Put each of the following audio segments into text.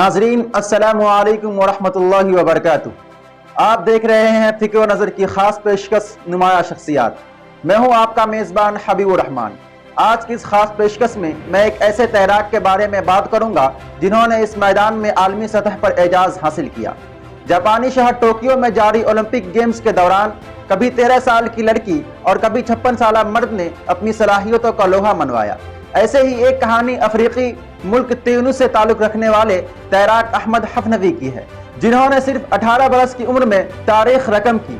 नाज़रीन अस्सलामु अलैकुम वरहमतुल्लाहि वबरकातुह। आप देख रहे हैं फ़िक्र व नज़र की खास पेशकश नुमाया शख्सियात। मैं हूं आपका मेज़बान हबीबुर रहमान। आज की इस खास पेशकश में मैं एक ऐसे तैराक के बारे में बात करूंगा जिन्होंने इस मैदान में आलमी सतह पर एजाज़ हासिल किया। जापानी शहर टोक्यो में जारी ओलंपिक गेम्स के दौरान कभी 13 साल की लड़की और कभी 56 साल मर्द ने अपनी सलाहियतों का लोहा मनवाया। ऐसे ही एक कहानी अफ्रीकी मुल्क त्यूनिस से ताल्लुक़ रखने वाले तैराक अहमद हफनवी की है, जिन्होंने सिर्फ 18 बरस की उम्र में तारीख रकम की।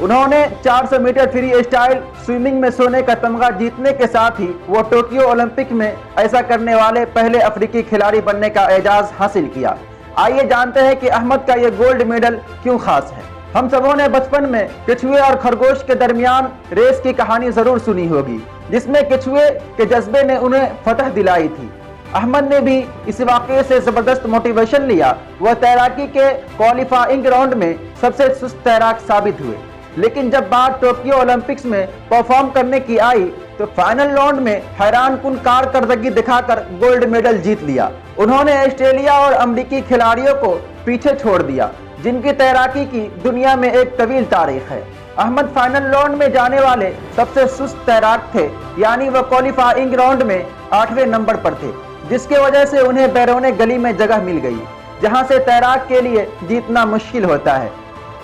उन्होंने 400 मीटर फ्री स्टाइल स्विमिंग में सोने का तमगा जीतने के साथ ही वो टोक्यो ओलंपिक में ऐसा करने वाले पहले अफ्रीकी खिलाड़ी बनने का एजाज़ हासिल किया। आइए जानते हैं कि अहमद का ये गोल्ड मेडल क्यों खास है। हम सबों ने बचपन में कछुए और खरगोश के दरमियान रेस की कहानी जरूर सुनी होगी, जिसमें कछुए के जज्बे ने उन्हें फतह दिलाई थी। अहमद ने भी इस वाक़े से जबरदस्त मोटिवेशन लिया। वह तैराकी के क्वालिफाइंग राउंड में सबसे सुस्त तैराक साबित हुए, लेकिन जब बात टोक्यो ओलंपिक्स में परफॉर्म करने की आई तो फाइनल राउंड में हैरान कुन कारकर्दगी दिखाकर गोल्ड मेडल जीत लिया। उन्होंने ऑस्ट्रेलिया और अमेरिकी खिलाड़ियों को पीछे छोड़ दिया, जिनकी तैराकी की दुनिया में एक तवील तारीख है। अहमद फाइनल राउंड में जाने वाले सबसे सुस्त तैराक थे, यानी वह क्वालिफाइंग राउंड में 8वें नंबर पर थे, जिसके वजह से उन्हें बैरोने गली में जगह मिल गई, जहां से तैराक के लिए जीतना मुश्किल होता है।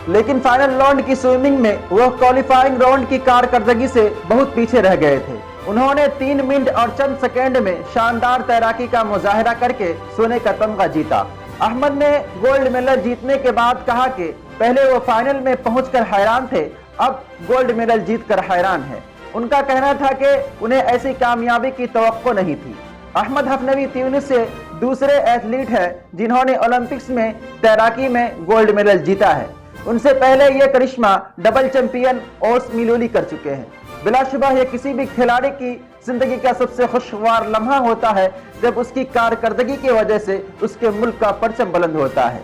लेकिन फाइनल राउंड की स्विमिंग में वह क्वालिफाइंग राउंड की कारकर्दगी से बहुत पीछे रह गए थे। उन्होंने 3 मिनट और चंद सेकेंड में शानदार तैराकी का मुजाहिरा करके सोने का तमगा जीता। अहमद ने गोल्ड मेडल जीतने के बाद कहा कि पहले वो फाइनल में पहुंचकर हैरान थे, अब गोल्ड मेडल जीतकर हैरान है। उनका कहना था कि उन्हें ऐसी कामयाबी की तवक्को नहीं थी। अहमद हफनवी त्यूनिस से दूसरे एथलीट हैं जिन्होंने ओलंपिक्स में तैराकी में गोल्ड मेडल जीता है। उनसे पहले ये करिश्मा डबल चैंपियन ओस मिलोली कर चुके हैं। बिलाशुबा ये किसी भी खिलाड़ी की जिंदगी का सबसे खुशगवार लम्हा होता है जब उसकी कारकर्दगी की वजह से उसके मुल्क का परचम बुलंद होता है।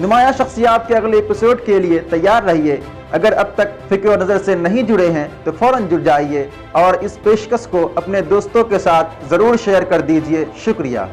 नुमाया शख्सियात के अगले एपिसोड के लिए तैयार रहिए। अगर अब तक फ़िक्र व नज़र से नहीं जुड़े हैं तो फ़ौरन जुड़ जाइए और इस पेशकश को अपने दोस्तों के साथ ज़रूर शेयर कर दीजिए। शुक्रिया।